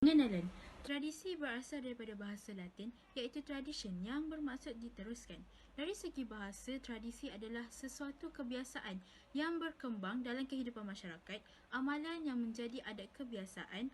Pengenalan. Tradisi berasal daripada bahasa Latin iaitu tradition yang bermaksud diteruskan. Dari segi bahasa, tradisi adalah sesuatu kebiasaan yang berkembang dalam kehidupan masyarakat, amalan yang menjadi adat kebiasaan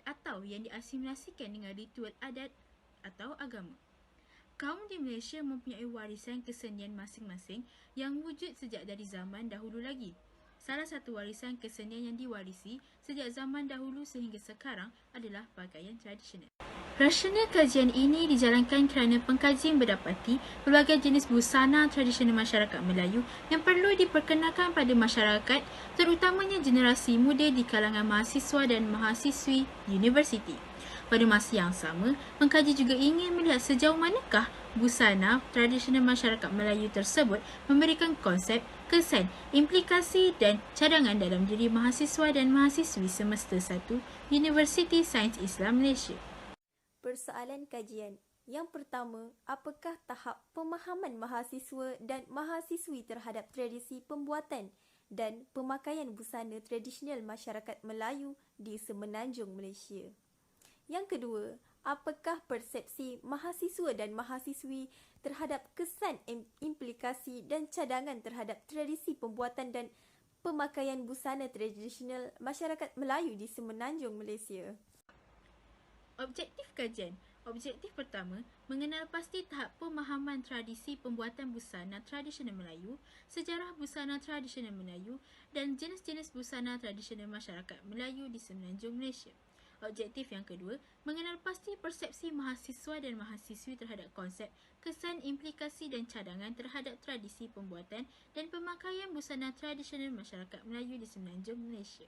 atau yang diasimilasikan dengan ritual adat atau agama. Kaum di Malaysia mempunyai warisan kesenian masing-masing yang wujud sejak dari zaman dahulu lagi. Salah satu warisan kesenian yang diwarisi sejak zaman dahulu sehingga sekarang adalah pakaian tradisional. Rasional kajian ini dijalankan kerana pengkaji mendapati pelbagai jenis busana tradisional masyarakat Melayu yang perlu diperkenalkan pada masyarakat, terutamanya generasi muda di kalangan mahasiswa dan mahasiswi universiti. Pada masa yang sama, pengkaji juga ingin melihat sejauh manakah busana tradisional masyarakat Melayu tersebut memberikan konsep, kesan, implikasi dan cadangan dalam diri mahasiswa dan mahasiswi semester 1 Universiti Sains Islam Malaysia. Persoalan kajian. Yang pertama, apakah tahap pemahaman mahasiswa dan mahasiswi terhadap tradisi pembuatan dan pemakaian busana tradisional masyarakat Melayu di Semenanjung Malaysia? Yang kedua, apakah persepsi mahasiswa dan mahasiswi terhadap kesan, implikasi dan cadangan terhadap tradisi pembuatan dan pemakaian busana tradisional masyarakat Melayu di Semenanjung Malaysia? Objektif kajian. Objektif pertama, mengenal pasti tahap pemahaman tradisi pembuatan busana tradisional Melayu, sejarah busana tradisional Melayu dan jenis-jenis busana tradisional masyarakat Melayu di Semenanjung Malaysia. Objektif yang kedua, mengenal pasti persepsi mahasiswa dan mahasiswi terhadap konsep, kesan, implikasi dan cadangan terhadap tradisi pembuatan dan pemakaian busana tradisional masyarakat Melayu di Semenanjung Malaysia.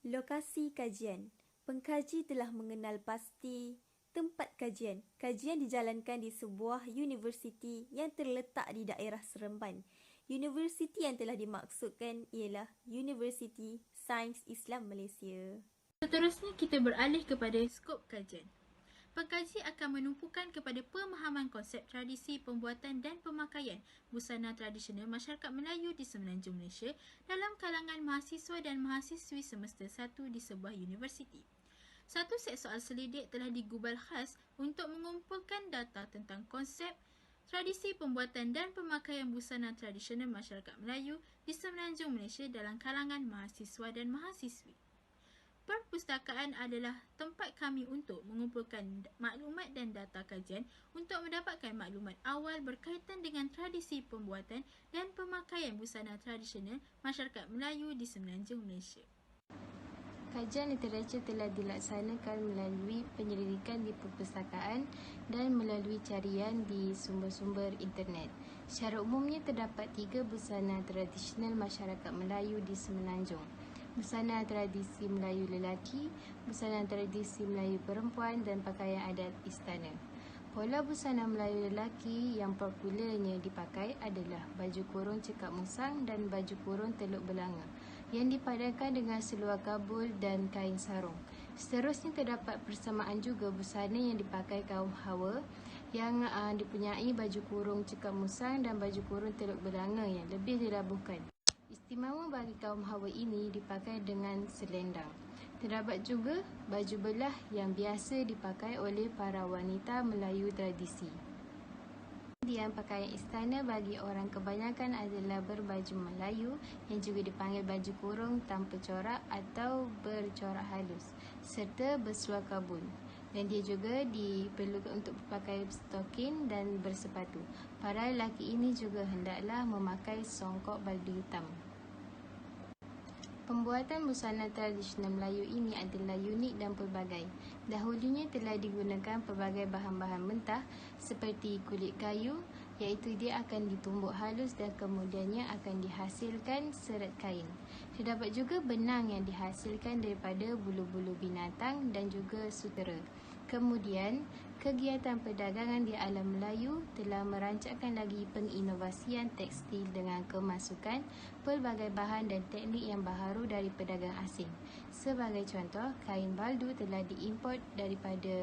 Lokasi kajian. Pengkaji telah mengenal pasti tempat kajian. Kajian dijalankan di sebuah universiti yang terletak di daerah Seremban. Universiti yang telah dimaksudkan ialah Universiti Sains Islam Malaysia. Seterusnya kita beralih kepada skop kajian. Pengkaji akan menumpukan kepada pemahaman konsep tradisi pembuatan dan pemakaian busana tradisional masyarakat Melayu di Semenanjung Malaysia dalam kalangan mahasiswa dan mahasiswi semester 1 di sebuah universiti. Satu set soal selidik telah digubal khas untuk mengumpulkan data tentang konsep, tradisi pembuatan dan pemakaian busana tradisional masyarakat Melayu di Semenanjung Malaysia dalam kalangan mahasiswa dan mahasiswi. Perpustakaan adalah tempat kami untuk mengumpulkan maklumat dan data kajian untuk mendapatkan maklumat awal berkaitan dengan tradisi pembuatan dan pemakaian busana tradisional masyarakat Melayu di Semenanjung Malaysia. Kajian literatur telah dilaksanakan melalui penyelidikan di perpustakaan dan melalui carian di sumber-sumber internet. Secara umumnya terdapat 3 busana tradisional masyarakat Melayu di Semenanjung. Busana tradisi Melayu lelaki, busana tradisi Melayu perempuan dan pakaian adat istana. Pola busana Melayu lelaki yang popularnya dipakai adalah baju kurung cekak musang dan baju kurung teluk belanga yang dipadankan dengan seluar kabul dan kain sarung. Seterusnya terdapat persamaan juga busana yang dipakai kaum Hawa yang dipunyai baju kurung cekak musang dan baju kurung teluk belanga yang lebih dilabuhkan. Istimewa bagi kaum Hawa ini dipakai dengan selendang. Terdapat juga baju belah yang biasa dipakai oleh para wanita Melayu tradisi. Kemudian pakaian istana bagi orang kebanyakan adalah berbaju Melayu yang juga dipanggil baju kurung tanpa corak atau bercorak halus serta berseluar kabul. Dan dia juga diperlukan untuk pakai stokin dan bersepatu. Para lelaki ini juga hendaklah memakai songkok baldu hitam. Pembuatan busana tradisional Melayu ini adalah unik dan pelbagai. Dahulunya telah digunakan pelbagai bahan-bahan mentah seperti kulit kayu, iaitu dia akan ditumbuk halus dan kemudiannya akan dihasilkan serat kain. Terdapat juga benang yang dihasilkan daripada bulu-bulu binatang dan juga sutera. Kemudian, kegiatan perdagangan di alam Melayu telah merancangkan lagi penginovasian tekstil dengan kemasukan pelbagai bahan dan teknik yang baharu dari pedagang asing. Sebagai contoh, kain baldu telah diimport daripada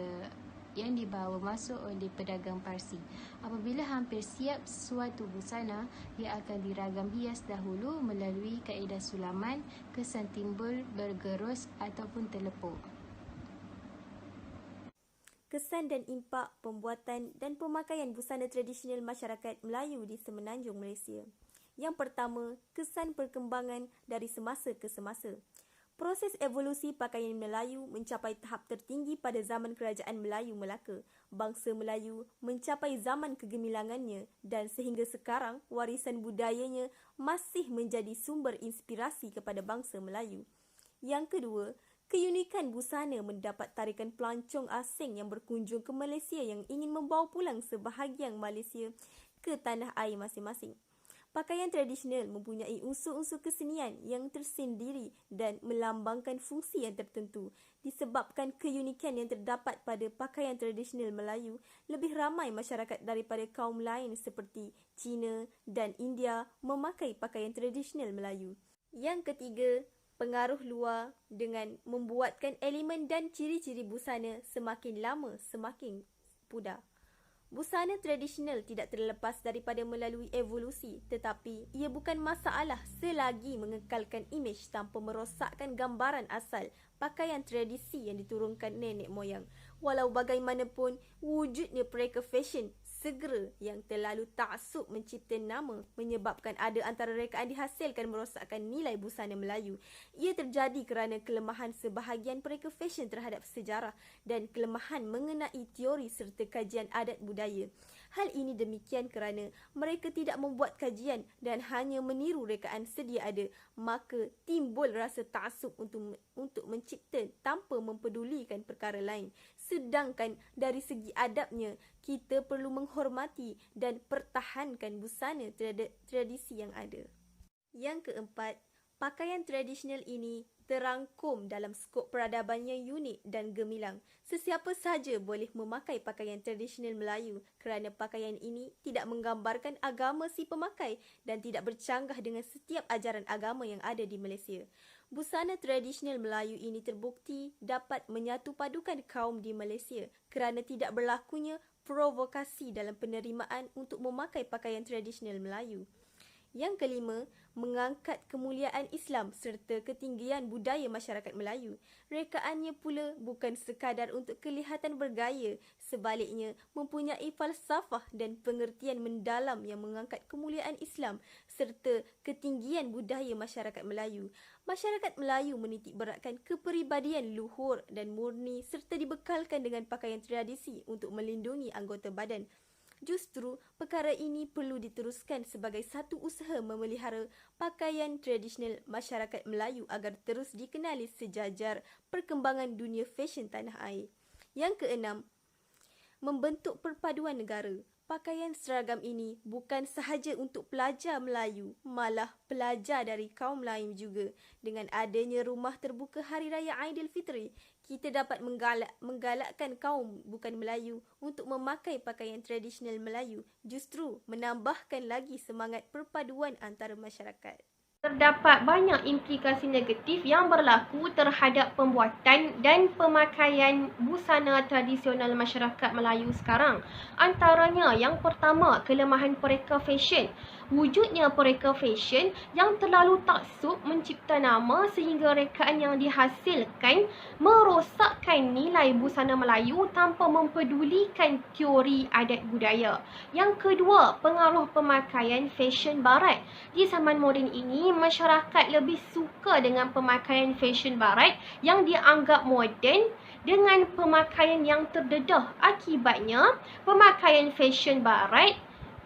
yang dibawa masuk oleh pedagang Parsi. Apabila hampir siap suatu busana, ia akan diragam hias dahulu melalui kaedah sulaman, kesan timbul, bergerus ataupun terlepuk. kesan dan impak pembuatan dan pemakaian busana tradisional masyarakat Melayu di Semenanjung Malaysia. Yang pertama, kesan perkembangan dari semasa ke semasa. Proses evolusi pakaian Melayu mencapai tahap tertinggi pada zaman Kerajaan Melayu Melaka. Bangsa Melayu mencapai zaman kegemilangannya dan sehingga sekarang warisan budayanya masih menjadi sumber inspirasi kepada bangsa Melayu. Yang kedua, keunikan busana mendapat tarikan pelancong asing yang berkunjung ke Malaysia yang ingin membawa pulang sebahagian Malaysia ke tanah air masing-masing. Pakaian tradisional mempunyai unsur-unsur kesenian yang tersendiri dan melambangkan fungsi yang tertentu. Disebabkan keunikan yang terdapat pada pakaian tradisional Melayu, lebih ramai masyarakat daripada kaum lain seperti Cina dan India memakai pakaian tradisional Melayu. Yang ketiga, pengaruh luar dengan membuatkan elemen dan ciri-ciri busana semakin lama semakin pudar. Busana tradisional tidak terlepas daripada melalui evolusi, tetapi ia bukan masalah selagi mengekalkan imej tanpa merosakkan gambaran asal pakaian tradisi yang diturunkan nenek moyang. Walau bagaimanapun, wujudnya pereka fashion segera yang terlalu taksub mencipta nama menyebabkan ada antara rekaan dihasilkan merosakkan nilai busana Melayu. Ia terjadi kerana kelemahan sebahagian pereka fashion terhadap sejarah dan kelemahan mengenai teori serta kajian adat budaya. Hal ini demikian kerana mereka tidak membuat kajian dan hanya meniru rekaan sedia ada, maka timbul rasa taksub untuk mencipta tanpa mempedulikan perkara lain. Sedangkan dari segi adabnya, kita perlu menghormati dan pertahankan busana tradisi yang ada. Yang keempat, pakaian tradisional ini terangkum dalam skop peradaban yang unik dan gemilang. Sesiapa sahaja boleh memakai pakaian tradisional Melayu kerana pakaian ini tidak menggambarkan agama si pemakai dan tidak bercanggah dengan setiap ajaran agama yang ada di Malaysia. Busana tradisional Melayu ini terbukti dapat menyatupadukan kaum di Malaysia kerana tidak berlakunya provokasi dalam penerimaan untuk memakai pakaian tradisional Melayu. Yang kelima, mengangkat kemuliaan Islam serta ketinggian budaya masyarakat Melayu. Rekaannya pula bukan sekadar untuk kelihatan bergaya, sebaliknya mempunyai falsafah dan pengertian mendalam yang mengangkat kemuliaan Islam serta ketinggian budaya masyarakat Melayu. Masyarakat Melayu menitik beratkan kepribadian luhur dan murni serta dibekalkan dengan pakaian tradisi untuk melindungi anggota badan. Justru, perkara ini perlu diteruskan sebagai satu usaha memelihara pakaian tradisional masyarakat Melayu agar terus dikenali sejajar perkembangan dunia fashion tanah air. Yang keenam, membentuk perpaduan negara. Pakaian seragam ini bukan sahaja untuk pelajar Melayu, malah pelajar dari kaum lain juga. Dengan adanya rumah terbuka Hari Raya Aidilfitri, kita dapat menggalakkan kaum bukan Melayu untuk memakai pakaian tradisional Melayu, justru menambahkan lagi semangat perpaduan antara masyarakat. Terdapat banyak implikasi negatif yang berlaku terhadap pembuatan dan pemakaian busana tradisional masyarakat Melayu sekarang. Antaranya, yang pertama, kelemahan pereka fashion. Wujudnya pereka fashion yang terlalu taksub mencipta nama sehingga rekaan yang dihasilkan merosakkan nilai busana Melayu tanpa mempedulikan teori adat budaya. Yang kedua, pengaruh pemakaian fashion barat. Di zaman moden ini, masyarakat lebih suka dengan pemakaian fashion barat yang dianggap moden dengan pemakaian yang terdedah. Akibatnya, pemakaian fashion barat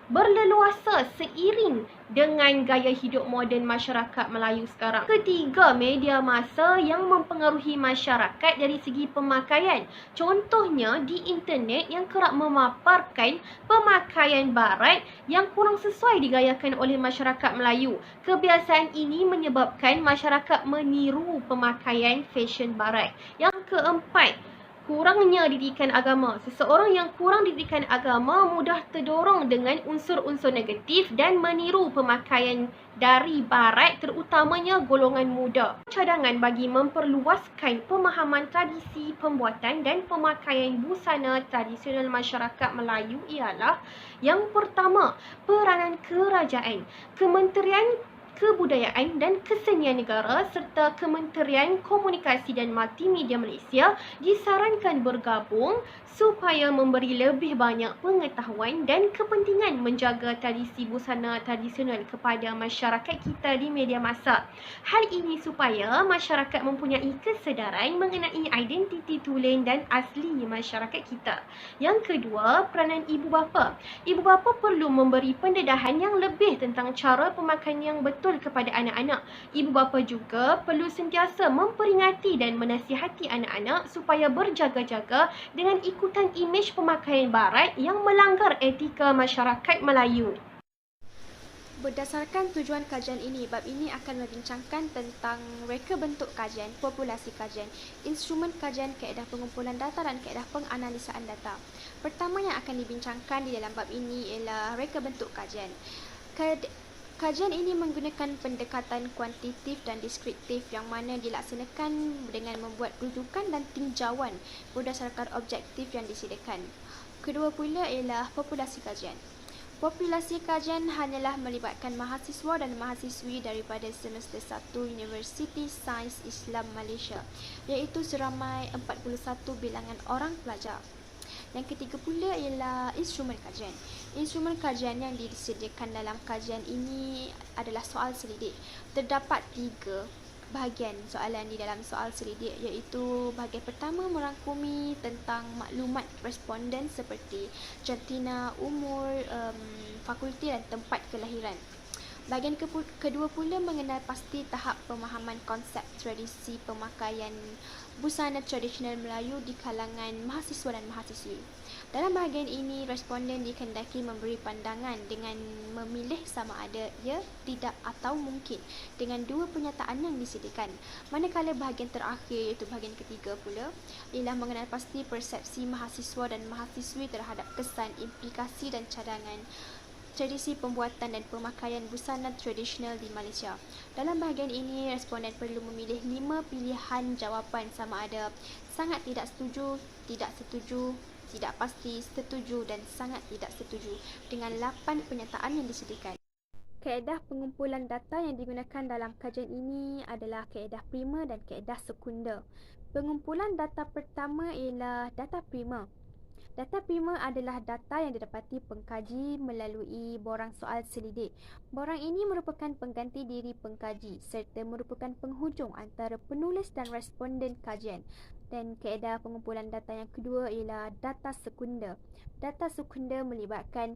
berleluasa seiring dengan gaya hidup moden masyarakat Melayu sekarang. Ketiga, media massa yang mempengaruhi masyarakat dari segi pemakaian. Contohnya di internet yang kerap memaparkan pemakaian barat yang kurang sesuai digayakan oleh masyarakat Melayu. Kebiasaan ini menyebabkan masyarakat meniru pemakaian fashion barat. Yang keempat, kurangnya didikan agama. Seseorang yang kurang didikan agama mudah terdorong dengan unsur-unsur negatif dan meniru pemakaian dari barat, terutamanya golongan muda. Cadangan bagi memperluaskan pemahaman tradisi pembuatan dan pemakaian busana tradisional masyarakat Melayu ialah yang pertama, peranan kerajaan. Kementerian Kebudayaan dan Kesenian Negara serta Kementerian Komunikasi dan Multimedia Malaysia disarankan bergabung supaya memberi lebih banyak pengetahuan dan kepentingan menjaga tradisi busana tradisional kepada masyarakat kita di media masa. Hal ini supaya masyarakat mempunyai kesedaran mengenai identiti tulen dan asli masyarakat kita. Yang kedua, peranan ibu bapa. Ibu bapa perlu memberi pendedahan yang lebih tentang cara pemakaian yang betul kepada anak-anak. Ibu bapa juga perlu sentiasa memperingati dan menasihati anak-anak supaya berjaga-jaga dengan ikutan imej pemakaian barat yang melanggar etika masyarakat Melayu. Berdasarkan tujuan kajian ini, bab ini akan membincangkan tentang reka bentuk kajian, populasi kajian, instrumen kajian, kaedah pengumpulan data dan kaedah penganalisaan data. Pertama yang akan dibincangkan di dalam bab ini ialah reka bentuk kajian. Kajian ini menggunakan pendekatan kuantitatif dan deskriptif yang mana dilaksanakan dengan membuat rujukan dan tinjauan berdasarkan objektif yang disediakan. Kedua pula ialah populasi kajian. Populasi kajian hanyalah melibatkan mahasiswa dan mahasiswi daripada semester 1 Universiti Sains Islam Malaysia, iaitu seramai 41 bilangan orang pelajar. Yang ketiga pula ialah instrumen kajian. Instrumen kajian yang disediakan dalam kajian ini adalah soal selidik. Terdapat 3 bahagian soalan di dalam soal selidik, iaitu bahagian pertama merangkumi tentang maklumat responden seperti jantina, umur, fakulti dan tempat kelahiran. Bahagian kedua pula mengenal pasti tahap pemahaman konsep tradisi pemakaian busana tradisional Melayu di kalangan mahasiswa dan mahasiswi. Dalam bahagian ini, responden dikehendaki memberi pandangan dengan memilih sama ada ya, tidak atau mungkin dengan 2 pernyataan yang disediakan. Manakala bahagian terakhir, iaitu bahagian ketiga pula, ialah mengenal pasti persepsi mahasiswa dan mahasiswi terhadap kesan, implikasi dan cadangan tradisi pembuatan dan pemakaian busana tradisional di Malaysia. Dalam bahagian ini, responden perlu memilih 5 pilihan jawapan sama ada sangat tidak setuju, tidak setuju, tidak pasti, setuju dan sangat tidak setuju dengan 8 pernyataan yang disediakan. Kaedah pengumpulan data yang digunakan dalam kajian ini adalah kaedah primer dan kaedah sekunder. Pengumpulan data pertama ialah data primer. Data primer adalah data yang didapati pengkaji melalui borang soal selidik. Borang ini merupakan pengganti diri pengkaji serta merupakan penghujung antara penulis dan responden kajian. Dan kaedah pengumpulan data yang kedua ialah data sekunder. Data sekunder melibatkan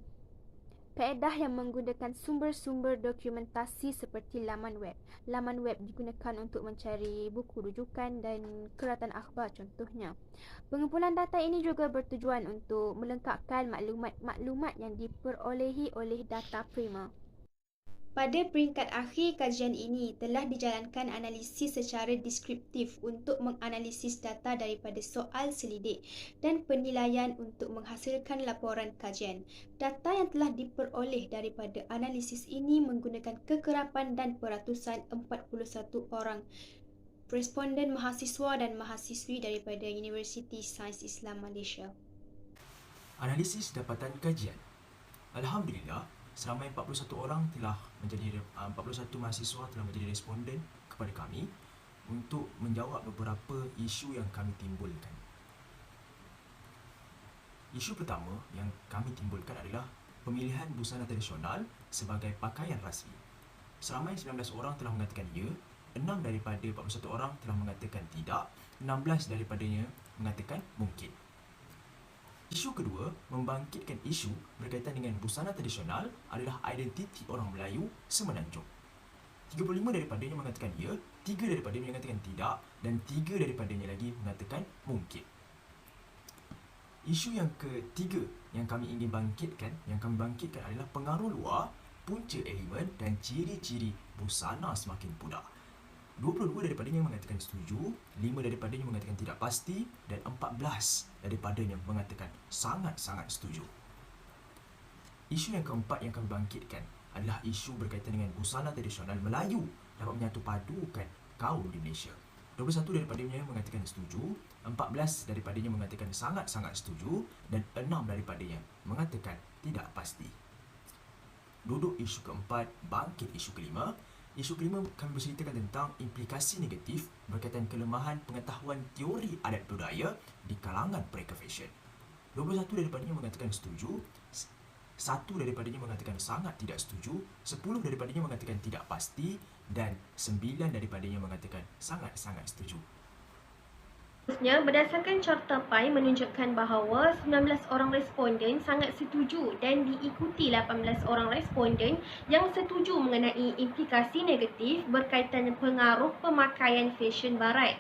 kaedah yang menggunakan sumber-sumber dokumentasi seperti laman web. Laman web digunakan untuk mencari buku rujukan dan keratan akhbar contohnya. Pengumpulan data ini juga bertujuan untuk melengkapkan maklumat-maklumat yang diperolehi oleh data primer. Pada peringkat akhir kajian ini telah dijalankan analisis secara deskriptif untuk menganalisis data daripada soal selidik dan penilaian untuk menghasilkan laporan kajian. Data yang telah diperoleh daripada analisis ini menggunakan kekerapan dan peratusan 41 orang responden mahasiswa dan mahasiswi daripada Universiti Sains Islam Malaysia. Analisis dapatan kajian. Alhamdulillah, seramai 41 orang telah menjadi 41 mahasiswa telah menjadi responden kepada kami untuk menjawab beberapa isu yang kami timbulkan. Isu pertama yang kami timbulkan adalah pemilihan busana tradisional sebagai pakaian rasmi. Seramai 19 orang telah mengatakan ya, 6 daripada 41 orang telah mengatakan tidak, 16 daripadanya mengatakan mungkin. Isu kedua, membangkitkan isu berkaitan dengan busana tradisional adalah identiti orang Melayu semenanjung. 35 daripadanya mengatakan ya, 3 daripadanya mengatakan tidak dan 3 daripadanya lagi mengatakan mungkin. Isu yang ketiga yang kami ingin bangkitkan, adalah pengaruh luar, punca elemen dan ciri-ciri busana semakin pudar. 22 daripadanya mengatakan setuju, 5 daripadanya mengatakan tidak pasti dan 14 daripadanya mengatakan sangat-sangat setuju. Isu yang keempat yang kami bangkitkan adalah isu berkaitan dengan busana tradisional Melayu dapat menyatu padukan kaum di Malaysia. 21 daripadanya mengatakan setuju, 14 daripadanya mengatakan sangat-sangat setuju dan 6 daripadanya mengatakan tidak pasti. Duduk isu keempat, bangkit isu kelima. Isu kelima, kami berceritakan tentang implikasi negatif berkaitan kelemahan pengetahuan teori adat budaya di kalangan mereka fashion. 21 daripadanya mengatakan setuju, 1 daripadanya mengatakan sangat tidak setuju, 10 daripadanya mengatakan tidak pasti dan 9 daripadanya mengatakan sangat-sangat setuju. Seterusnya, berdasarkan carta PAI menunjukkan bahawa 19 orang responden sangat setuju dan diikuti 18 orang responden yang setuju mengenai implikasi negatif berkaitan pengaruh pemakaian fashion barat.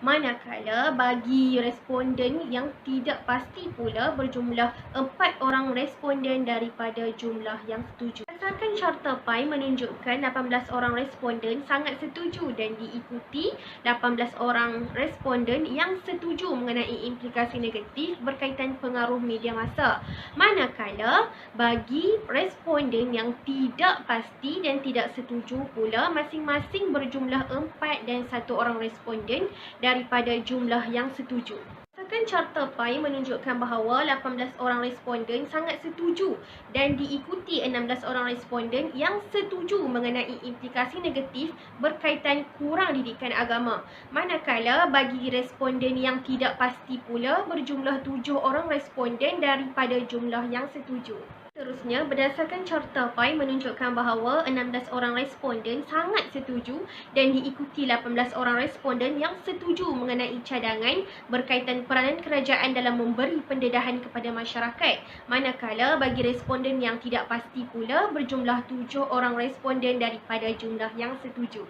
Manakala bagi responden yang tidak pasti pula berjumlah 4 orang responden daripada jumlah yang setuju. Berdasarkan carta PAI menunjukkan 18 orang responden sangat setuju dan diikuti 18 orang responden yang setuju mengenai implikasi negatif berkaitan pengaruh media massa. Manakala bagi responden yang tidak pasti dan tidak setuju pula masing-masing berjumlah 4 dan 1 orang responden daripada jumlah yang setuju. Berdasarkan carta PAI menunjukkan bahawa 18 orang responden sangat setuju dan diikuti 16 orang responden yang setuju mengenai implikasi negatif berkaitan kurang didikan agama. Manakala bagi responden yang tidak pasti pula berjumlah 7 orang responden daripada jumlah yang setuju. Seterusnya, berdasarkan carta PAI menunjukkan bahawa 16 orang responden sangat setuju dan diikuti 18 orang responden yang setuju mengenai cadangan berkaitan peranan kerajaan dalam memberi pendedahan kepada masyarakat. Manakala bagi responden yang tidak pasti pula berjumlah 7 orang responden daripada jumlah yang setuju.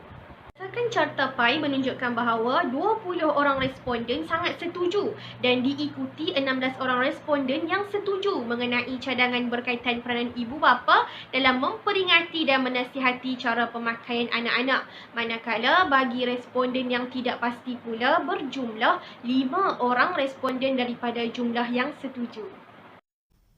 Berdasarkan carta PAI menunjukkan bahawa 20 orang responden sangat setuju dan diikuti 16 orang responden yang setuju mengenai cadangan berkaitan peranan ibu bapa dalam memperingati dan menasihati cara pemakaian anak-anak. Manakala bagi responden yang tidak pasti pula berjumlah 5 orang responden daripada jumlah yang setuju.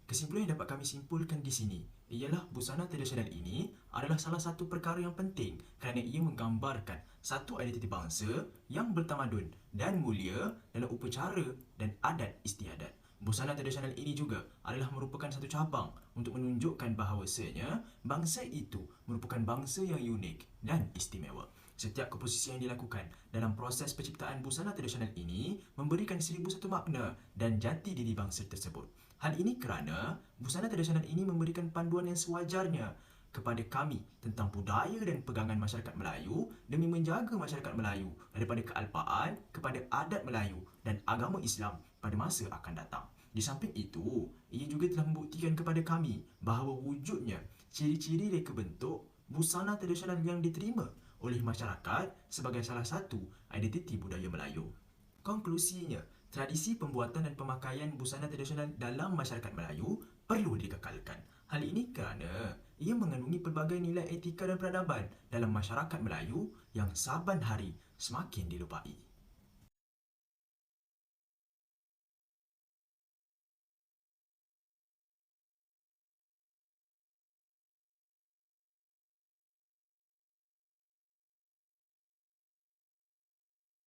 Kesimpulan yang dapat kami simpulkan di sini ialah busana tradisional ini adalah salah satu perkara yang penting kerana ia menggambarkan satu identiti bangsa yang bertamadun dan mulia dalam upacara dan adat istiadat. Busana tradisional ini juga adalah merupakan satu cabang untuk menunjukkan bahawasanya bangsa itu merupakan bangsa yang unik dan istimewa. Setiap komposisi yang dilakukan dalam proses penciptaan busana tradisional ini memberikan 1001 makna dan jati diri bangsa tersebut. Hal ini kerana busana tradisional ini memberikan panduan yang sewajarnya kepada kami tentang budaya dan pegangan masyarakat Melayu demi menjaga masyarakat Melayu daripada kealpaan kepada adat Melayu dan agama Islam pada masa akan datang. Di samping itu, ia juga telah membuktikan kepada kami bahawa wujudnya ciri-ciri reka bentuk busana tradisional yang diterima oleh masyarakat sebagai salah satu identiti budaya Melayu. Konklusinya, tradisi pembuatan dan pemakaian busana tradisional dalam masyarakat Melayu perlu dikekalkan. Hal ini kerana ia mengandungi pelbagai nilai etika dan peradaban dalam masyarakat Melayu yang saban hari semakin dilupai.